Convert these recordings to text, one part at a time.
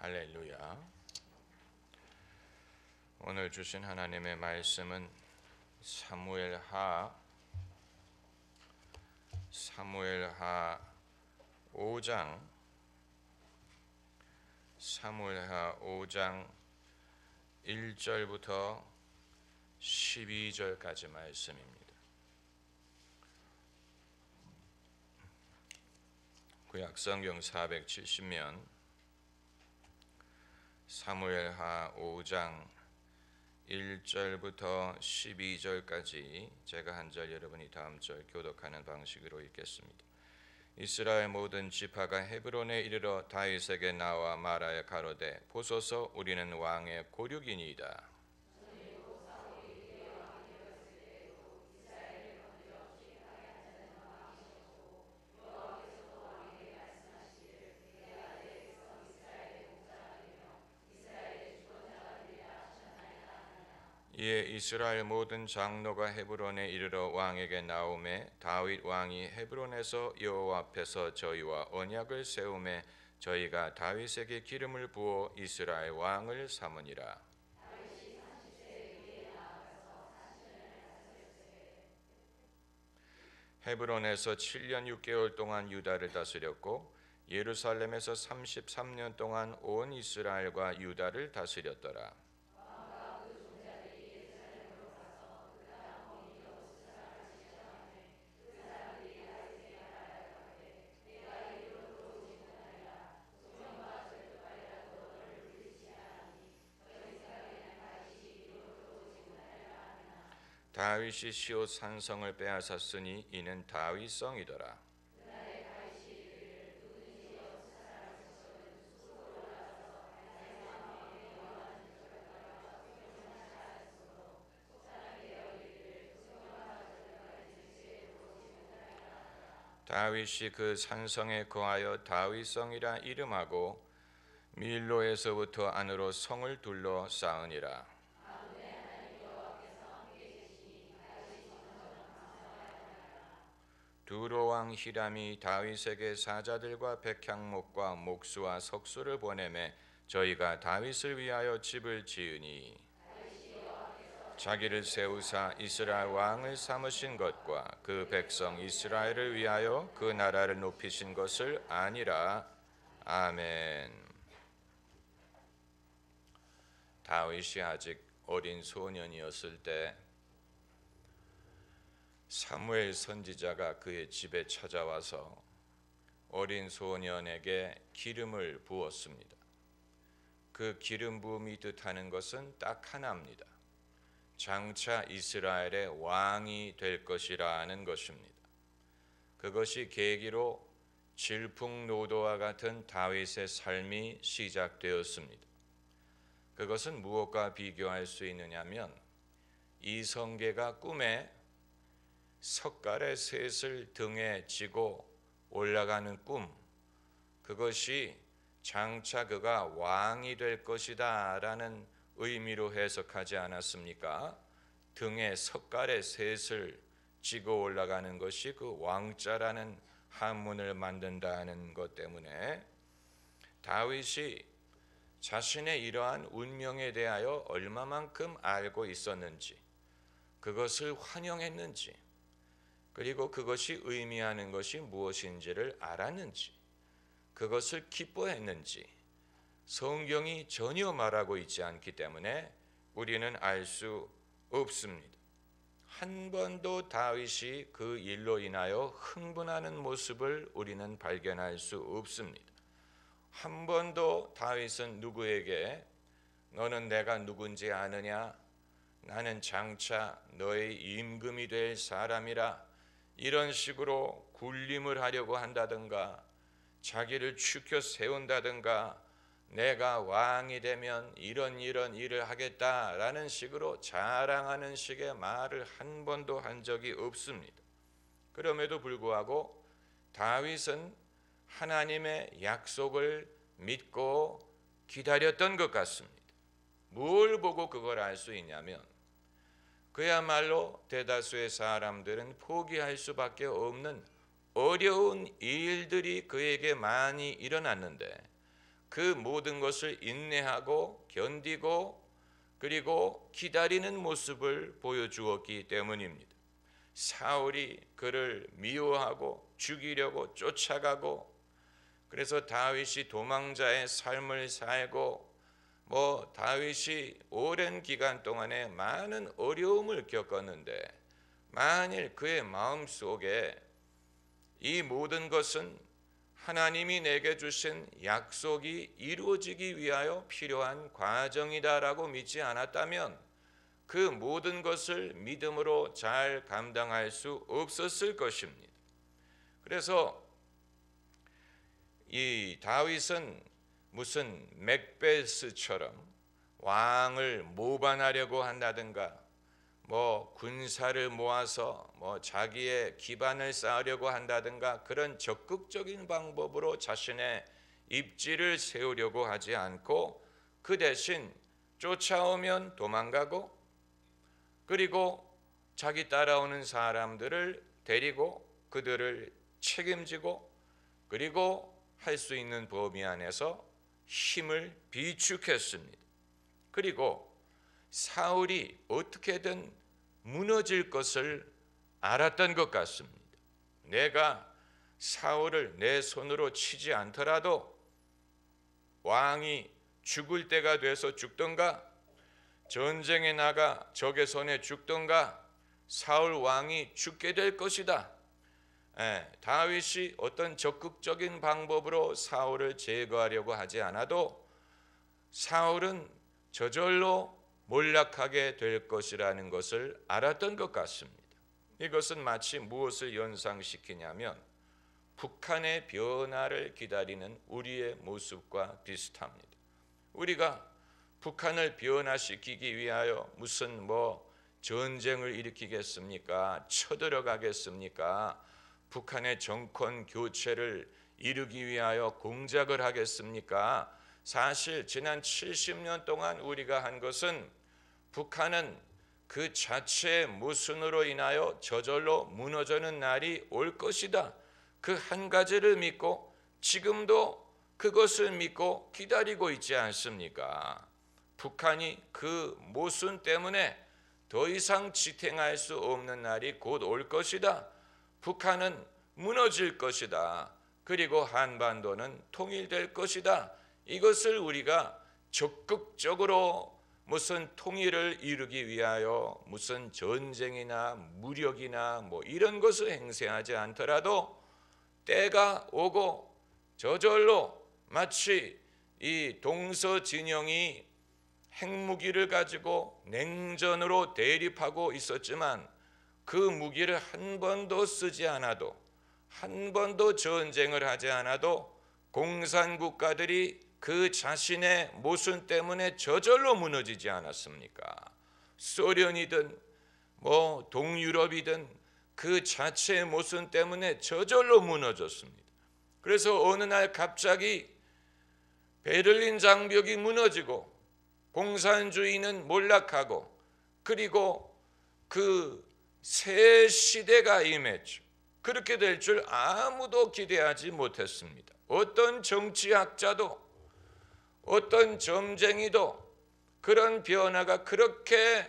할렐루야. 오늘 주신 하나님의 말씀은 사무엘하 5장 1절부터 12절까지 말씀입니다. 구약성경 470면 사무엘하 5장 1절부터 12절까지 제가 한 절 여러분이 다음 절 교독하는 방식으로 읽겠습니다. 이스라엘 모든 지파가 헤브론에 이르러 다윗에게 나와 말하여 가로되 보소서 우리는 왕의 고륙이니이다. 이에 이스라엘 모든 장로가 헤브론에 이르러 왕에게 나오매 다윗 왕이 헤브론에서 여호와 앞에서 저희와 언약을 세우매 저희가 다윗에게 기름을 부어 이스라엘 왕을 삼으니라. 헤브론에서 7년 6개월 동안 유다를 다스렸고 예루살렘에서 33년 동안 온 이스라엘과 유다를 다스렸더라. 다윗이 시옷 산성을 빼앗았으니 이는 다윗성이더라. 다윗이 그 산성에 거하여 다윗성이라 이름하고 밀로에서부터 안으로 성을 둘러 쌓으니라. 두로왕 히람이 다윗에게 사자들과 백향목과 목수와 석수를 보내매 저희가 다윗을 위하여 집을 지으니 자기를 세우사 이스라엘 왕을 삼으신 것과 그 백성 이스라엘을 위하여 그 나라를 높이신 것을 아니라. 아멘. 다윗이 아직 어린 소년이었을 때 사무엘 선지자가 그의 집에 찾아와서 어린 소년에게 기름을 부었습니다. 그 기름 부음이 뜻하는 것은 딱 하나입니다. 장차 이스라엘의 왕이 될 것이라는 것입니다. 그것이 계기로 질풍노도와 같은 다윗의 삶이 시작되었습니다. 그것은 무엇과 비교할 수 있느냐면 이성계가 꿈에 석갈의 셋을 등에 지고 올라가는 꿈, 그것이 장차 그가 왕이 될 것이다 라는 의미로 해석하지 않았습니까? 등에 석갈의 셋을 지고 올라가는 것이 그 왕자라는 한문을 만든다는 것 때문에 다윗이 자신의 이러한 운명에 대하여 얼마만큼 알고 있었는지, 그것을 환영했는지, 그리고 그것이 의미하는 것이 무엇인지를 알았는지, 그것을 기뻐했는지 성경이 전혀 말하고 있지 않기 때문에 우리는 알 수 없습니다. 한 번도 다윗이 그 일로 인하여 흥분하는 모습을 우리는 발견할 수 없습니다. 한 번도 다윗은 누구에게 너는 내가 누군지 아느냐? 나는 장차 너의 임금이 될 사람이라 이런 식으로 군림을 하려고 한다든가 자기를 추켜 세운다든가 내가 왕이 되면 이런 일을 하겠다라는 식으로 자랑하는 식의 말을 한 번도 한 적이 없습니다. 그럼에도 불구하고 다윗은 하나님의 약속을 믿고 기다렸던 것 같습니다. 뭘 보고 그걸 알 수 있냐면 그야말로 대다수의 사람들은 포기할 수밖에 없는 어려운 일들이 그에게 많이 일어났는데 그 모든 것을 인내하고 견디고 그리고 기다리는 모습을 보여주었기 때문입니다. 사울이 그를 미워하고 죽이려고 쫓아가고, 그래서 다윗이 도망자의 삶을 살고, 다윗이 오랜 기간 동안에 많은 어려움을 겪었는데, 만일 그의 마음속에 이 모든 것은 하나님이 내게 주신 약속이 이루어지기 위하여 필요한 과정이다라고 믿지 않았다면 그 모든 것을 믿음으로 잘 감당할 수 없었을 것입니다. 그래서 이 다윗은 무슨 맥베스처럼 왕을 모반하려고 한다든가, 군사를 모아서 자기의 기반을 쌓으려고 한다든가, 그런 적극적인 방법으로 자신의 입지를 세우려고 하지 않고, 그 대신 쫓아오면 도망가고, 그리고 자기 따라오는 사람들을 데리고 그들을 책임지고, 그리고 할 수 있는 범위 안에서 힘을 비축했습니다. 그리고 사울이 어떻게든 무너질 것을 알았던 것 같습니다. 내가 사울을 내 손으로 치지 않더라도 왕이 죽을 때가 돼서 죽던가, 전쟁에 나가 적의 손에 죽던가, 사울 왕이 죽게 될 것이다. 다윗이 어떤 적극적인 방법으로 사울을 제거하려고 하지 않아도 사울은 저절로 몰락하게 될 것이라는 것을 알았던 것 같습니다. 이것은 마치 무엇을 연상시키냐면 북한의 변화를 기다리는 우리의 모습과 비슷합니다. 우리가 북한을 변화시키기 위하여 무슨 전쟁을 일으키겠습니까? 쳐들어가겠습니까? 북한의 정권 교체를 이루기 위하여 공작을 하겠습니까? 사실 지난 70년 동안 우리가 한 것은 북한은 그 자체의 모순으로 인하여 저절로 무너지는 날이 올 것이다, 그 한 가지를 믿고 지금도 그것을 믿고 기다리고 있지 않습니까? 북한이 그 모순 때문에 더 이상 지탱할 수 없는 날이 곧 올 것이다. 북한은 무너질 것이다. 그리고 한반도는 통일될 것이다. 이것을 우리가 적극적으로 무슨 통일을 이루기 위하여 무슨 전쟁이나 무력이나 이런 것을 행사하지 않더라도 때가 오고 저절로 마치 이 동서 진영이 핵무기를 가지고 냉전으로 대립하고 있었지만 그 무기를 한 번도 쓰지 않아도, 한 번도 전쟁을 하지 않아도 공산국가들이 그 자신의 모순 때문에 저절로 무너지지 않았습니까? 소련이든 동유럽이든 그 자체의 모순 때문에 저절로 무너졌습니다. 그래서 어느 날 갑자기 베를린 장벽이 무너지고 공산주의는 몰락하고, 그리고 그 새 시대가 임했죠. 그렇게 될 줄 아무도 기대하지 못했습니다. 어떤 정치학자도 어떤 점쟁이도 그런 변화가 그렇게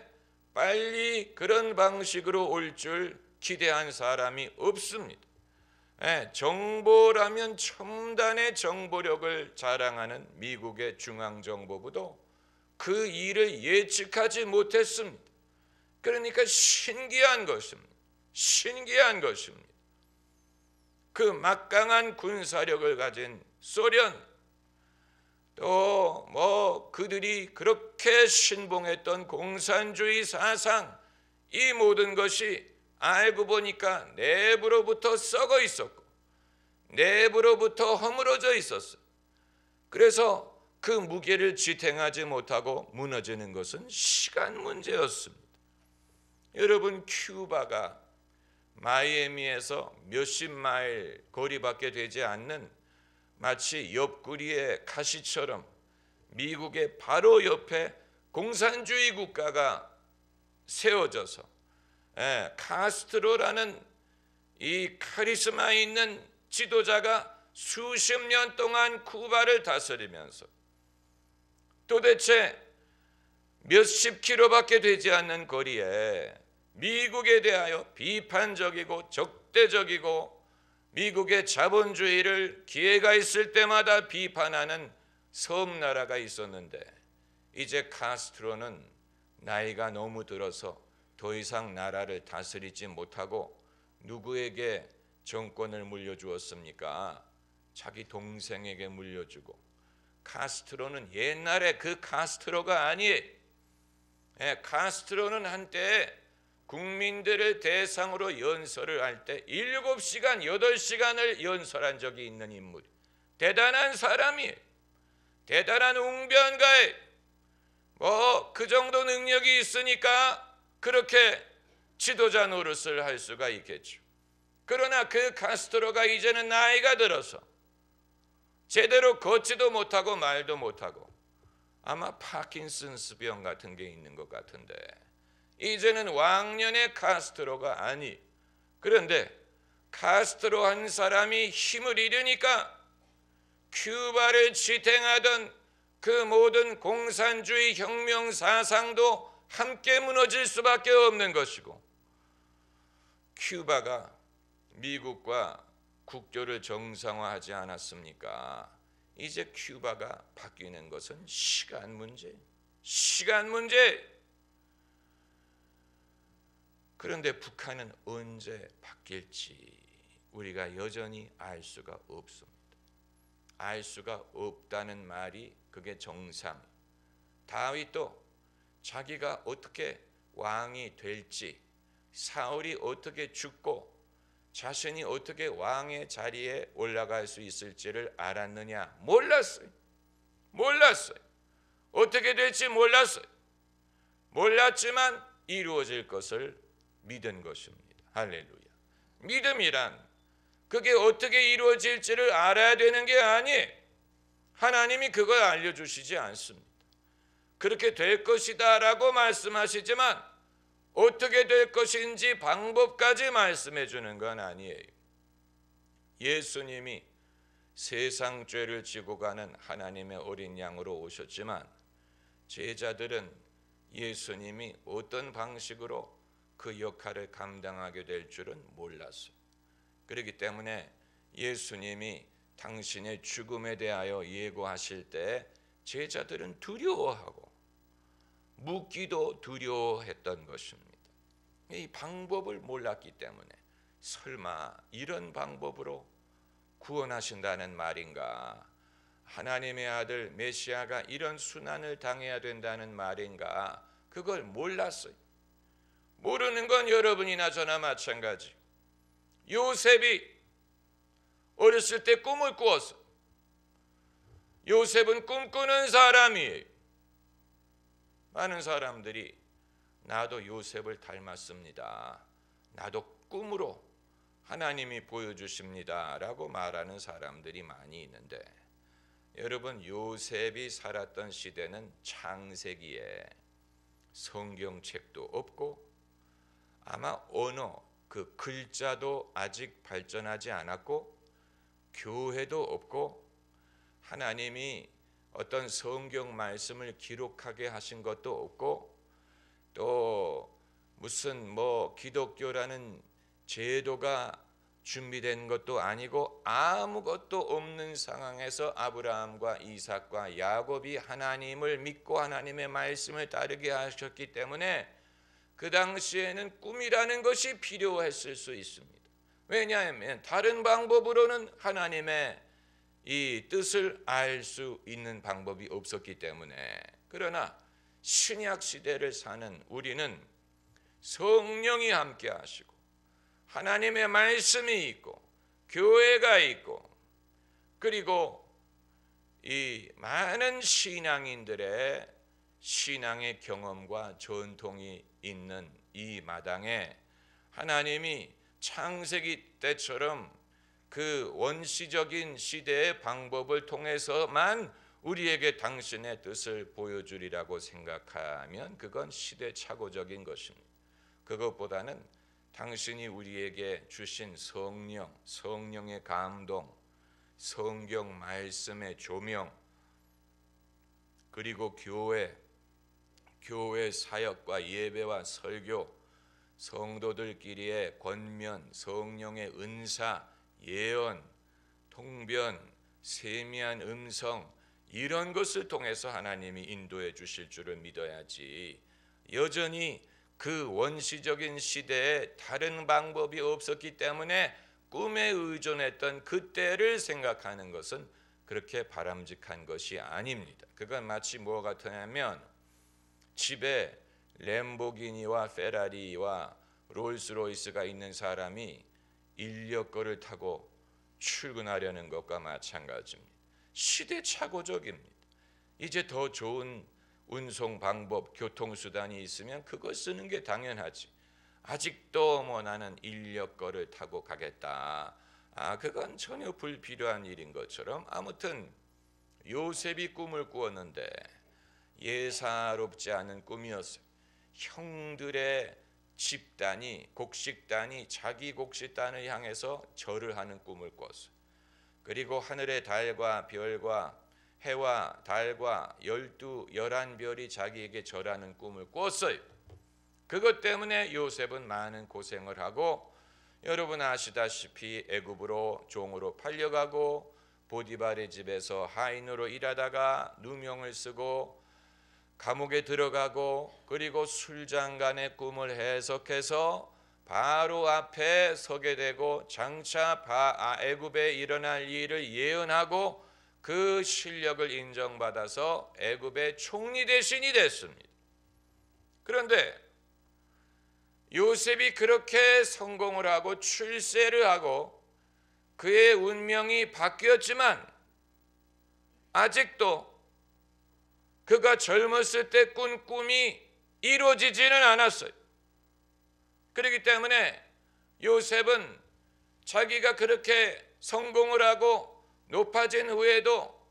빨리 그런 방식으로 올 줄 기대한 사람이 없습니다. 정보라면 첨단의 정보력을 자랑하는 미국의 중앙정보부도 그 일을 예측하지 못했습니다. 그러니까 신기한 것입니다. 신기한 것입니다. 그 막강한 군사력을 가진 소련, 또 그들이 그렇게 신봉했던 공산주의 사상, 이 모든 것이 알고 보니까 내부로부터 썩어 있었고 내부로부터 허물어져 있었어요. 그래서 그 무게를 지탱하지 못하고 무너지는 것은 시간 문제였습니다. 여러분, 큐바가 마이애미에서 몇십 마일 거리밖에 되지 않는 마치 옆구리의 가시처럼 미국의 바로 옆에 공산주의 국가가 세워져서 카스트로라는 이 카리스마 있는 지도자가 수십 년 동안 쿠바를 다스리면서 도대체 몇십 킬로밖에 되지 않는 거리에 미국에 대하여 비판적이고 적대적이고 미국의 자본주의를 기회가 있을 때마다 비판하는 섬나라가 있었는데, 이제 카스트로는 나이가 너무 들어서 더 이상 나라를 다스리지 못하고 누구에게 정권을 물려주었습니까? 자기 동생에게 물려주고. 카스트로는 옛날에 그 카스트로가 아니에요. 카스트로는 한때 국민들을 대상으로 연설을 할 때 7시간, 8시간을 연설한 적이 있는 인물. 대단한 사람이에요. 대단한 웅변가에 그 정도 능력이 있으니까 그렇게 지도자 노릇을 할 수가 있겠죠. 그러나 그 카스트로가 이제는 나이가 들어서 제대로 걷지도 못하고 말도 못하고 아마 파킨슨스병 같은 게 있는 것 같은데, 이제는 왕년의 카스트로가 아니. 그런데 카스트로 한 사람이 힘을 잃으니까 큐바를 지탱하던 그 모든 공산주의 혁명 사상도 함께 무너질 수밖에 없는 것이고, 큐바가 미국과 국교를 정상화하지 않았습니까? 이제 큐바가 바뀌는 것은 시간 문제. 그런데 북한은 언제 바뀔지 우리가 여전히 알 수가 없습니다. 알 수가 없다는 말이 그게 정상. 다윗도 자기가 어떻게 왕이 될지, 사울이 어떻게 죽고 자신이 어떻게 왕의 자리에 올라갈 수 있을지를 알았느냐? 몰랐어요. 어떻게 될지 몰랐어요. 몰랐지만 이루어질 것을 믿은 것입니다. 할렐루야. 믿음이란 그게 어떻게 이루어질지를 알아야 되는 게 아니에요. 하나님이 그걸 알려주시지 않습니다. 그렇게 될 것이다 라고 말씀하시지만 어떻게 될 것인지 방법까지 말씀해 주는 건 아니에요. 예수님이 세상 죄를 지고 가는 하나님의 어린 양으로 오셨지만 제자들은 예수님이 어떤 방식으로 그 역할을 감당하게 될 줄은 몰랐어요. 그렇기 때문에 예수님이 당신의 죽음에 대하여 예고하실 때 제자들은 두려워하고 묻기도 두려워했던 것입니다. 이 방법을 몰랐기 때문에 설마 이런 방법으로 구원하신다는 말인가? 하나님의 아들 메시아가 이런 순환을 당해야 된다는 말인가? 그걸 몰랐어요. 모르는 건 여러분이나 저나 마찬가지. 요셉이 어렸을 때 꿈을 꾸었어. 요셉은 꿈꾸는 사람이에요. 많은 사람들이 나도 요셉을 닮았습니다. 나도 꿈으로 하나님이 보여주십니다 라고 말하는 사람들이 많이 있는데, 여러분, 요셉이 살았던 시대는 창세기에 성경책도 없고 아마 언어, 그 글자도 아직 발전하지 않았고 교회도 없고 하나님이 어떤 성경 말씀을 기록하게 하신 것도 없고 또 무슨 기독교라는 제도가 준비된 것도 아니고 아무것도 없는 상황에서 아브라함과 이삭과 야곱이 하나님을 믿고 하나님의 말씀을 따르게 하셨기 때문에 그 당시에는 꿈이라는 것이 필요했을 수 있습니다. 왜냐하면 다른 방법으로는 하나님의 이 뜻을 알 수 있는 방법이 없었기 때문에. 그러나 신약 시대를 사는 우리는 성령이 함께 하시고 하나님의 말씀이 있고 교회가 있고 그리고 이 많은 신앙인들의 신앙의 경험과 전통이 있는 이 마당에 하나님이 창세기 때처럼 그 원시적인 시대의 방법을 통해서만 우리에게 당신의 뜻을 보여주리라고 생각하면 그건 시대착오적인 것입니다. 그것보다는 당신이 우리에게 주신 성령의 감동, 성경 말씀의 조명, 그리고 교회 사역과 예배와 설교, 성도들끼리의 권면, 성령의 은사, 예언, 통변, 세미한 음성, 이런 것을 통해서 하나님이 인도해 주실 줄을 믿어야지, 여전히 그 원시적인 시대에 다른 방법이 없었기 때문에 꿈에 의존했던 그때를 생각하는 것은 그렇게 바람직한 것이 아닙니다. 그건 마치 뭐 같으냐면 집에 램보기니와 페라리와 롤스로이스가 있는 사람이 인력거를 타고 출근하려는 것과 마찬가지입니다. 시대착오적입니다. 이제 더 좋은 운송 방법, 교통수단이 있으면 그걸 쓰는 게 당연하지. 아직도 뭐 나는 인력거를 타고 가겠다, 그건 전혀 불필요한 일인 것처럼, 아무튼 요셉이 꿈을 꾸었는데 예사롭지 않은 꿈이었어요. 형들의 집단이, 곡식단이 자기 곡식단을 향해서 절을 하는 꿈을 꿨어요. 그리고 하늘의 달과 별과 해와 달과 11별이 자기에게 절하는 꿈을 꿨어요. 그것 때문에 요셉은 많은 고생을 하고, 여러분 아시다시피 애굽으로 종으로 팔려가고, 보디발의 집에서 하인으로 일하다가 누명을 쓰고 감옥에 들어가고, 그리고 술장간의 꿈을 해석해서 바로 앞에 서게 되고, 장차 애굽에 일어날 일을 예언하고 그 실력을 인정받아서 애굽의 총리 대신이 됐습니다. 그런데 요셉이 그렇게 성공을 하고 출세를 하고 그의 운명이 바뀌었지만 아직도 그가 젊었을 때 꾼 꿈이 이루어지지는 않았어요. 그렇기 때문에 요셉은 자기가 그렇게 성공을 하고 높아진 후에도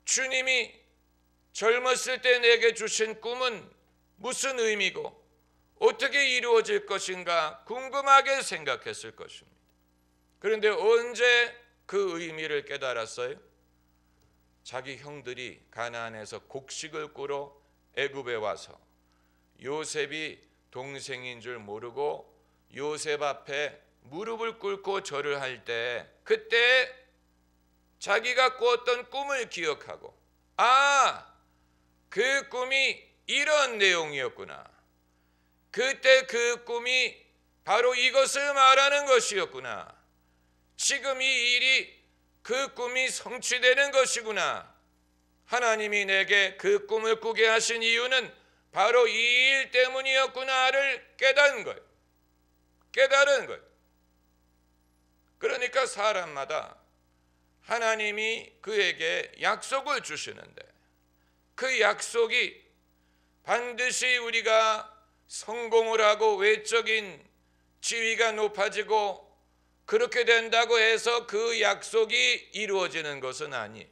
주님이 젊었을 때 내게 주신 꿈은 무슨 의미고 어떻게 이루어질 것인가 궁금하게 생각했을 것입니다. 그런데 언제 그 의미를 깨달았어요? 자기 형들이 가나안에서 곡식을 꾸러 애굽에 와서 요셉이 동생인 줄 모르고 요셉 앞에 무릎을 꿇고 절을 할 때, 그때 자기가 꾸었던 꿈을 기억하고, 그 꿈이 이런 내용이었구나, 그때 그 꿈이 바로 이것을 말하는 것이었구나, 지금 이 일이 그 꿈이 성취되는 것이구나, 하나님이 내게 그 꿈을 꾸게 하신 이유는 바로 이 일 때문이었구나를 깨달은 거예요. 그러니까 사람마다 하나님이 그에게 약속을 주시는데, 그 약속이 반드시 우리가 성공을 하고 외적인 지위가 높아지고 그렇게 된다고 해서 그 약속이 이루어지는 것은 아니에요.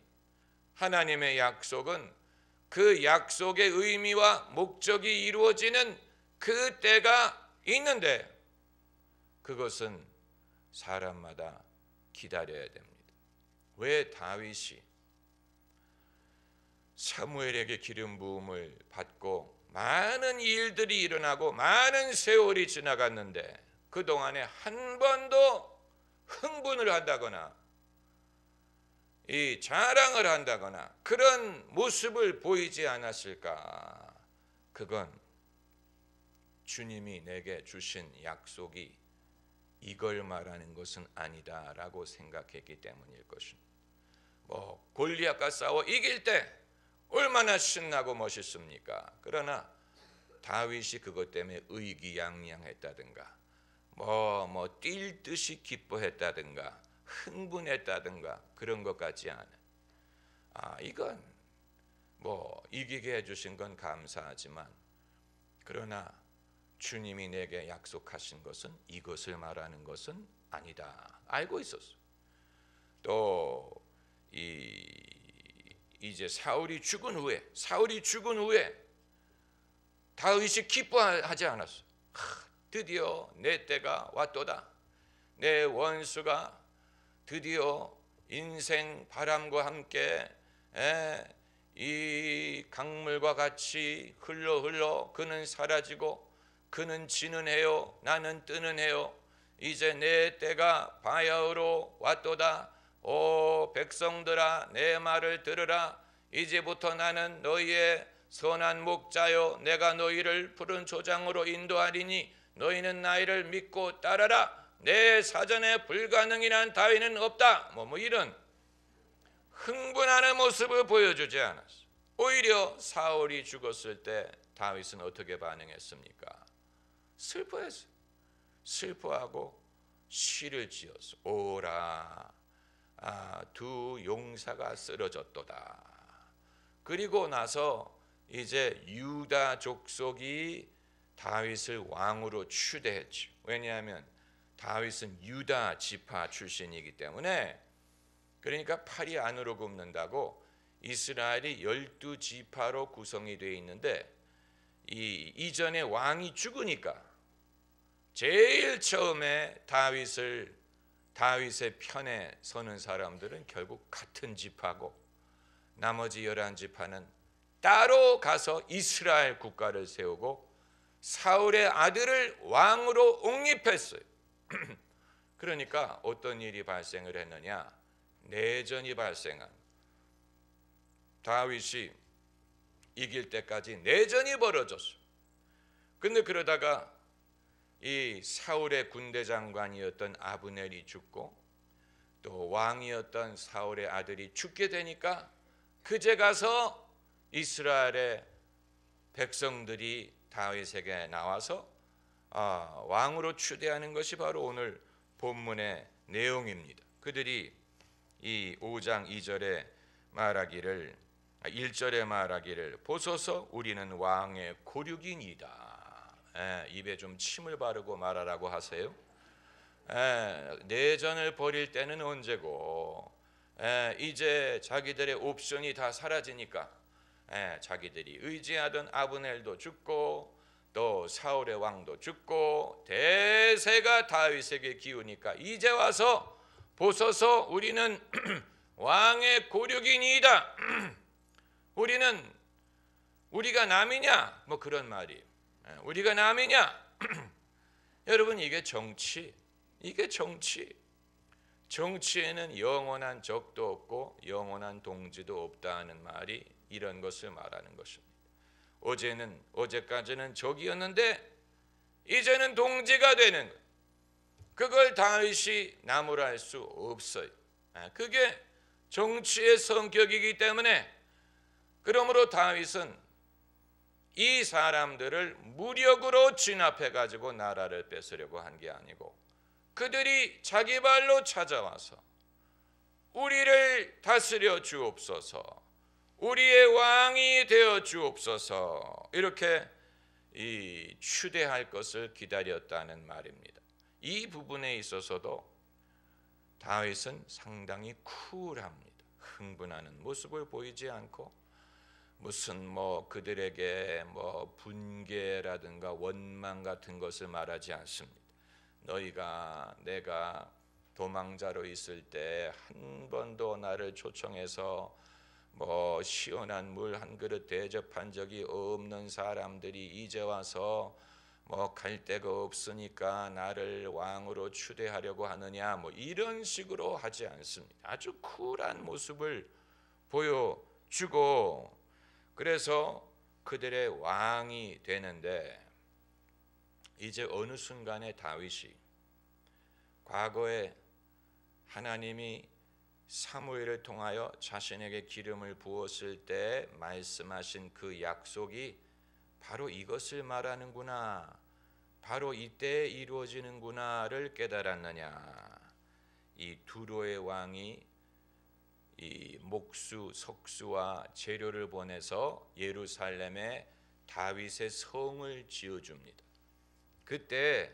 하나님의 약속은 그 약속의 의미와 목적이 이루어지는 그 때가 있는데, 그것은 사람마다 기다려야 됩니다. 왜 다윗이 사무엘에게 기름 부음을 받고 많은 일들이 일어나고 많은 세월이 지나갔는데 그동안에 한 번도 흥분을 한다거나 이 자랑을 한다거나 그런 모습을 보이지 않았을까? 그건 주님이 내게 주신 약속이 이걸 말하는 것은 아니다라고 생각했기 때문일 것입니다. 골리앗과 싸워 이길 때 얼마나 신나고 멋있습니까? 그러나 다윗이 그것 때문에 의기양양했다든가 뛸 듯이 기뻐했다든가 흥분했다든가 그런 것 같지 않아요. 이건 이기게 해주신 건 감사하지만, 그러나 주님이 내게 약속하신 것은 이것을 말하는 것은 아니다 알고 있었어. 또 이제 사울이 죽은 후에 다윗이 기뻐하지 않았어. 드디어 내 때가 왔도다. 내 원수가 드디어 인생 바람과 함께 이 강물과 같이 흘러 그는 사라지고 그는 지는 해요 나는 뜨는 해요 이제 내 때가 바야흐로 왔도다. 오 백성들아 내 말을 들으라. 이제부터 나는 너희의 선한 목자요 내가 너희를 푸른 초장으로 인도하리니 너희는 나를 믿고 따르라. 내 사전에 불가능이란 다위는 없다. 뭐 이런 흥분하는 모습을 보여주지 않았어. 오히려 사울이 죽었을 때 다윗은 어떻게 반응했습니까? 슬퍼했어. 슬퍼하고 시를 지었어. 오라 두 용사가 쓰러졌도다. 그리고 나서 이제 유다 족속이 다윗을 왕으로 추대했죠. 왜냐하면 다윗은 유다 지파 출신이기 때문에. 그러니까 팔이 안으로 굽는다고 이스라엘이 12지파로 구성이 되어 있는데 이전에 왕이 죽으니까 제일 처음에 다윗의 편에 서는 사람들은 결국 같은 지파고 나머지 11지파는 따로 가서 이스라엘 국가를 세우고 사울의 아들을 왕으로 옹립했어요. 그러니까 어떤 일이 발생을 했느냐? 내전이 발생한. 다윗이 이길 때까지 내전이 벌어졌어요. 근데 그러다가 이 사울의 군대 장관이었던 아브넬이 죽고 또 왕이었던 사울의 아들이 죽게 되니까 그제 가서 이스라엘의 백성들이 다윗에게 나와서 왕으로 추대하는 것이 바로 오늘 본문의 내용입니다. 그들이 이 5장 2절에 말하기를 1절에 말하기를 보소서 우리는 왕의 고륙이니이다. 입에 좀 침을 바르고 말하라고 하세요. 내전을 벌일 때는 언제고 이제 자기들의 옵션이 다 사라지니까 자기들이 의지하던 아브넬도 죽고 또 사울의 왕도 죽고 대세가 다윗에게 기우니까 이제 와서 보소서 우리는 왕의 고륙이니이다. 우리가 남이냐? 뭐 그런 말이에요. 우리가 남이냐? 여러분 이게 정치. 정치에는 영원한 적도 없고 영원한 동지도 없다 하는 말이 이런 것을 말하는 것입니다. 어제까지는 적이었는데 이제는 동지가 되는 것. 그걸 다윗이 나무랄 수 없어요. 그게 정치의 성격이기 때문에 그러므로 다윗은 이 사람들을 무력으로 진압해 가지고 나라를 뺏으려고 한 게 아니고 그들이 자기 발로 찾아와서 우리를 다스려 주옵소서, 우리의 왕이 되어 주옵소서 이렇게 추대할 것을 기다렸다는 말입니다. 이 부분에 있어서도 다윗은 상당히 쿨합니다. 흥분하는 모습을 보이지 않고 무슨 그들에게 분개라든가 원망 같은 것을 말하지 않습니다. 내가 도망자로 있을 때 한 번도 나를 초청해서 시원한 물 한 그릇 대접한 적이 없는 사람들이 이제 와서 갈 데가 없으니까 나를 왕으로 추대하려고 하느냐 이런 식으로 하지 않습니다. 아주 쿨한 모습을 보여주고 그래서 그들의 왕이 되는데 이제 어느 순간에 다윗이 과거에 하나님이 사무엘을 통하여 자신에게 기름을 부었을 때 말씀하신 그 약속이 바로 이것을 말하는구나, 바로 이때 이루어지는구나를 깨달았느냐. 이 두로의 왕이 이 목수, 석수와 재료를 보내서 예루살렘에 다윗의 성을 지어줍니다. 그때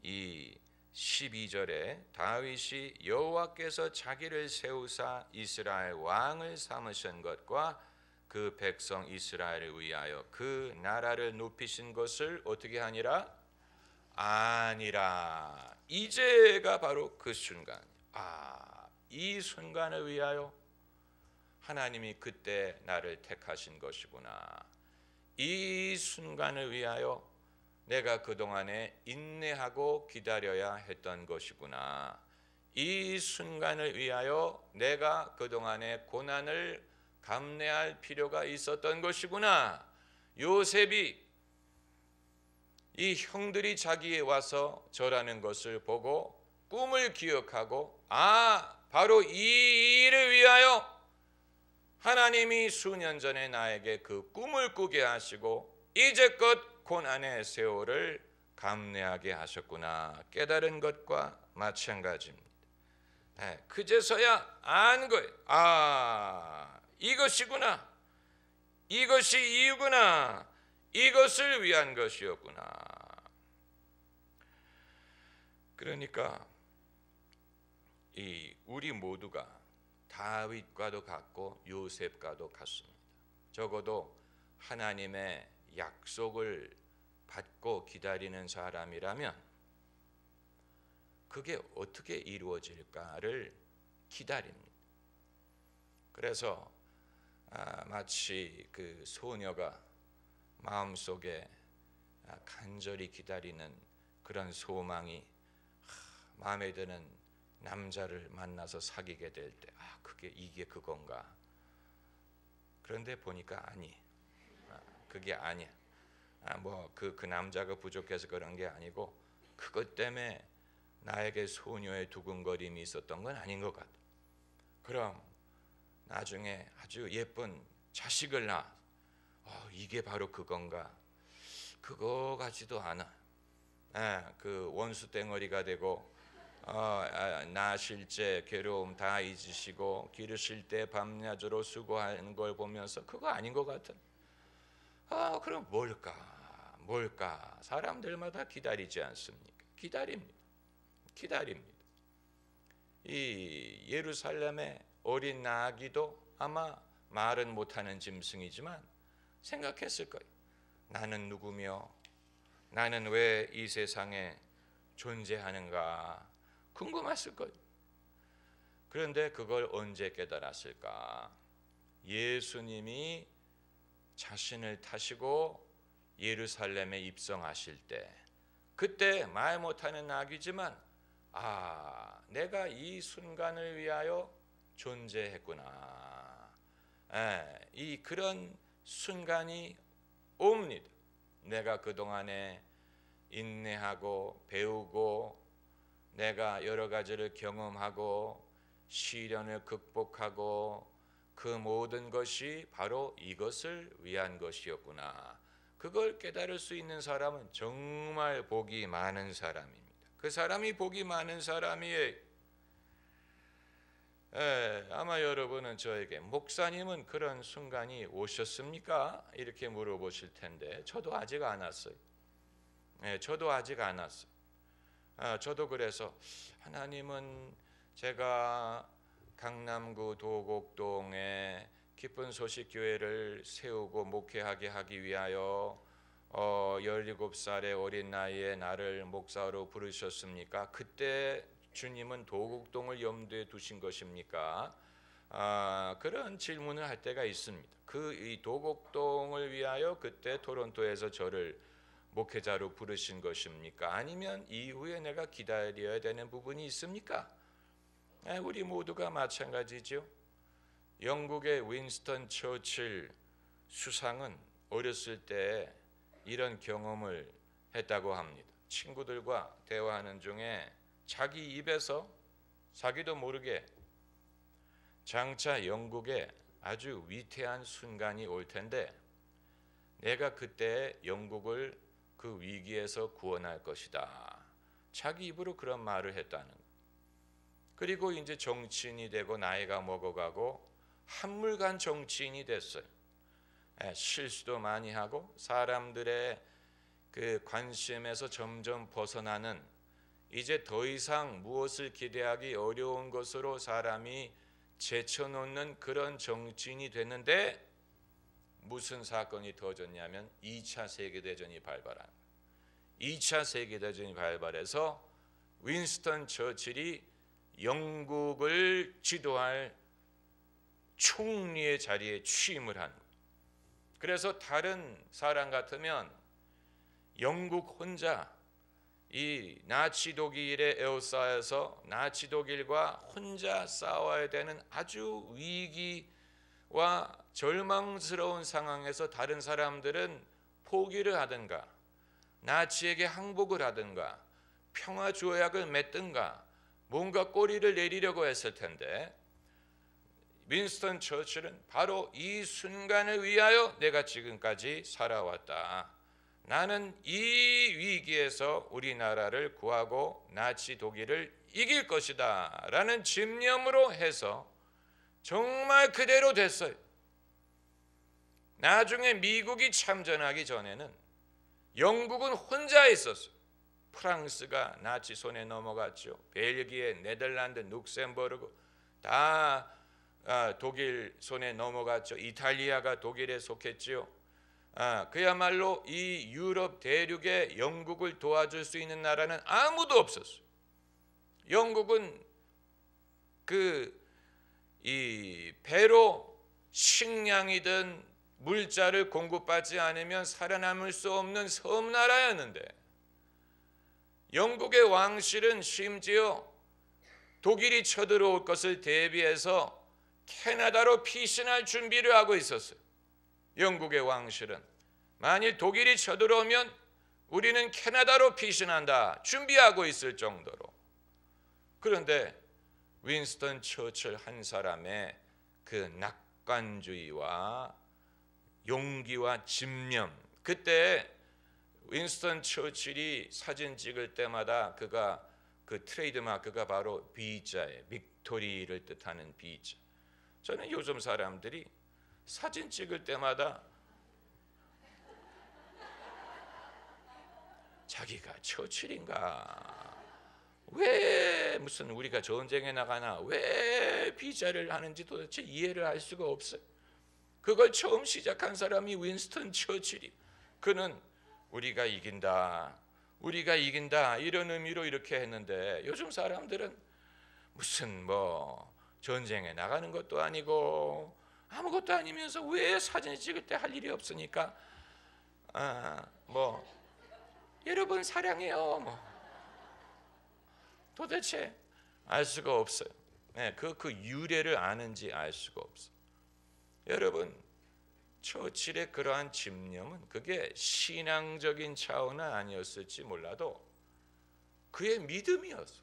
이 12절에 다윗이 여호와께서 자기를 세우사 이스라엘 왕을 삼으신 것과 그 백성 이스라엘을 위하여 그 나라를 높이신 것을 어떻게 하니라? 아니라. 이제가 바로 그 순간. 이 순간을 위하여 하나님이 그때 나를 택하신 것이구나. 이 순간을 위하여 내가 그동안에 인내하고 기다려야 했던 것이구나. 이 순간을 위하여 내가 그동안에 고난을 감내할 필요가 있었던 것이구나. 요셉이 이 형들이 자기에 와서 절하는 것을 보고 꿈을 기억하고 바로 이 일을 위하여 하나님이 수년 전에 나에게 그 꿈을 꾸게 하시고 이제껏 고난의 세월을 감내하게 하셨구나 깨달은 것과 마찬가지입니다. 그제서야 안 거예요. 이것이구나. 이것이 이유구나. 이것을 위한 것이었구나. 그러니까 우리 모두가 다윗과도 같고 요셉과도 같습니다. 적어도 하나님의 약속을 받고 기다리는 사람이라면 그게 어떻게 이루어질까를 기다립니다. 그래서 마치 그 소녀가 마음속에 간절히 기다리는 그런 소망이 마음에 드는 남자를 만나서 사귀게 될 때 이게 그건가? 그런데 보니까 그게 아니야. 그 남자가 부족해서 그런 게 아니고 그것 때문에 나에게 소녀의 두근거림이 있었던 건 아닌 것 같아. 그럼 나중에 아주 예쁜 자식을 낳아. 이게 바로 그건가? 그거 같지도 않아. 그 원수 덩어리가 되고 낳으실 때 괴로움 다 잊으시고 기르실 때 밤낮으로 수고하는 걸 보면서 그거 아닌 것 같아. 그럼 뭘까? 사람들마다 기다리지 않습니까? 기다립니다. 이 예루살렘의 어린 나귀도 아마 말은 못하는 짐승이지만 생각했을 거예요. 나는 누구며 나는 왜 이 세상에 존재하는가 궁금했을 거예요. 그런데 그걸 언제 깨달았을까? 예수님이 자신을 타시고 예루살렘에 입성하실 때, 그때 말 못하는 나귀지만 내가 이 순간을 위하여 존재했구나. 그런 순간이 옵니다. 내가 그동안에 인내하고 배우고 내가 여러 가지를 경험하고 시련을 극복하고 그 모든 것이 바로 이것을 위한 것이었구나. 그걸 깨달을 수 있는 사람은 정말 복이 많은 사람입니다. 그 사람이 복이 많은 사람이에요. 아마 여러분은 저에게 목사님은 그런 순간이 오셨습니까? 이렇게 물어보실 텐데 저도 아직 안 왔어요. 저도 그래서 하나님은 제가 강남구 도곡동에 기쁜 소식 교회를 세우고 목회하게 하기 위하여 17살의 어린 나이에 나를 목사로 부르셨습니까? 그때 주님은 도곡동을 염두에 두신 것입니까? 그런 질문을 할 때가 있습니다. 이 도곡동을 위하여 그때 토론토에서 저를 목회자로 부르신 것입니까? 아니면 이후에 내가 기다려야 되는 부분이 있습니까? 우리 모두가 마찬가지죠. 영국의 윈스턴 처칠 수상은 어렸을 때 이런 경험을 했다고 합니다. 친구들과 대화하는 중에 자기 입에서 자기도 모르게 장차 영국에 아주 위태한 순간이 올 텐데 내가 그때 영국을 그 위기에서 구원할 것이다. 자기 입으로 그런 말을 했다는 것. 그리고 이제 정치인이 되고 나이가 먹어가고 한물간 정치인이 됐어요. 실수도 많이 하고 사람들의 그 관심에서 점점 벗어나는, 이제 더 이상 무엇을 기대하기 어려운 것으로 사람이 제쳐놓는 그런 정치인이 됐는데 무슨 사건이 터졌냐면 2차 세계대전이 발발한 거예요. 2차 세계대전이 발발해서 윈스턴 처칠이 영국을 지도할 총리의 자리에 취임을 한 거예요. 그래서 다른 사람 같으면 영국 혼자 이 나치 독일에 에워싸여서 나치 독일과 혼자 싸워야 되는 아주 위기와 절망스러운 상황에서 다른 사람들은 포기를 하든가 나치에게 항복을 하든가 평화 조약을 맺든가 뭔가 꼬리를 내리려고 했을 텐데 윈스턴 처칠은 바로 이 순간을 위하여 내가 지금까지 살아왔다. 나는 이 위기에서 우리나라를 구하고 나치 독일을 이길 것이다 라는 집념으로 해서 정말 그대로 됐어요. 나중에 미국이 참전하기 전에는 영국은 혼자 있었어요. 프랑스가 나치 손에 넘어갔죠. 벨기에, 네덜란드, 룩셈부르크 다 독일 손에 넘어갔죠. 이탈리아가 독일에 속했죠. 그야말로 이 유럽 대륙에 영국을 도와줄 수 있는 나라는 아무도 없었어요. 영국은 이 배로 식량이든 물자를 공급받지 않으면 살아남을 수 없는 섬나라였는데 영국의 왕실은 심지어 독일이 쳐들어올 것을 대비해서 캐나다로 피신할 준비를 하고 있었어요. 영국의 왕실은 만일 독일이 쳐들어오면 우리는 캐나다로 피신한다 준비하고 있을 정도로. 그런데 윈스턴 처칠 한 사람의 그 낙관주의와 용기와 집념, 그때 윈스턴 처칠이 사진 찍을 때마다 그가 그 트레이드마크가 바로 B자예요. 빅토리를 뜻하는 B자. 저는 요즘 사람들이 사진 찍을 때마다 자기가 처칠인가, 왜 무슨 우리가 전쟁에 나가나 왜 B자를 하는지 도대체 이해를 할 수가 없어요. 그걸 처음 시작한 사람이 윈스턴 처칠이. 그는 우리가 이긴다 이런 의미로 이렇게 했는데 요즘 사람들은 무슨 뭐 전쟁에 나가는 것도 아니고 아무것도 아니면서 왜 사진 찍을 때 할 일이 없으니까 뭐 여러분 사랑해요 뭐 도대체 알 수가 없어요. 그 유래를 아는지 알 수가 없어요. 여러분 처칠의 그러한 집념은 그게 신앙적인 차원은 아니었을지 몰라도 그의 믿음이었어.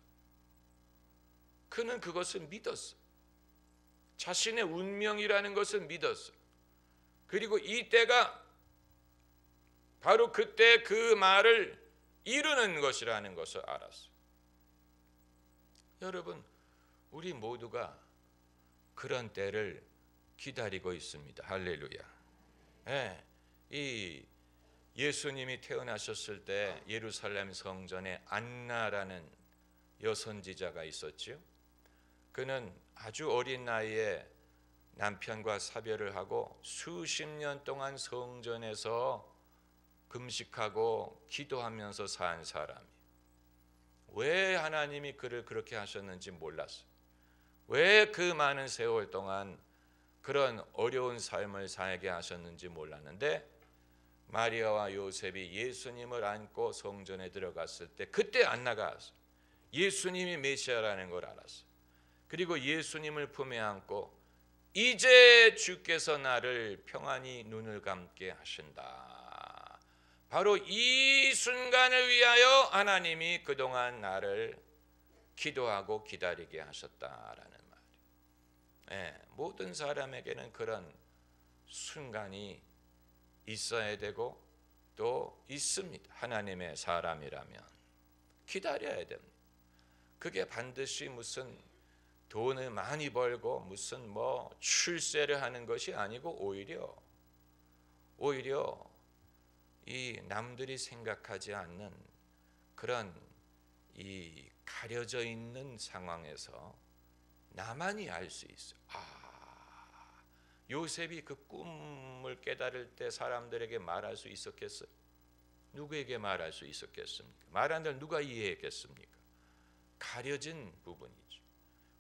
그는 그것을 믿었어. 자신의 운명이라는 것을 믿었어. 그리고 이 때가 바로 그때 그 말을 이루는 것이라는 것을 알았어. 여러분 우리 모두가 그런 때를 기다리고 있습니다. 할렐루야. 이 예수님이 태어나셨을 때 예루살렘 성전에 안나라는 여선지자가 있었지요. 그는 아주 어린 나이에 남편과 사별을 하고 수십 년 동안 성전에서 금식하고 기도하면서 산 사람이에요. 왜 하나님이 그를 그렇게 하셨는지 몰랐어요. 왜 그 많은 세월 동안 그런 어려운 삶을 살게 하셨는지 몰랐는데 마리아와 요셉이 예수님을 안고 성전에 들어갔을 때 그때 안나가 예수님이 메시아라는 걸 알았어요. 그리고 예수님을 품에 안고 이제 주께서 나를 평안히 눈을 감게 하신다. 바로 이 순간을 위하여 하나님이 그동안 나를 기도하고 기다리게 하셨다라는 말이에요. 모든 사람에게는 그런 순간이 있어야 되고 또 있습니다. 하나님의 사람이라면 기다려야 됩니다. 그게 반드시 무슨 돈을 많이 벌고 무슨 뭐 출세를 하는 것이 아니고 오히려 이 남들이 생각하지 않는 그런 이 가려져 있는 상황에서 나만이 알 수 있어요. 요셉이 그 꿈을 깨달을 때 사람들에게 말할 수 있었겠어요? 누구에게 말할 수 있었겠습니까? 말한 들 누가 이해했겠습니까? 가려진 부분이죠.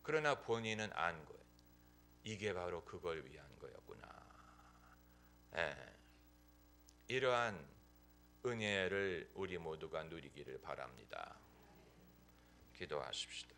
그러나 본인은 안 거예요. 이게 바로 그걸 위한 거였구나. 예. 이러한 은혜를 우리 모두가 누리기를 바랍니다. 기도하십시다.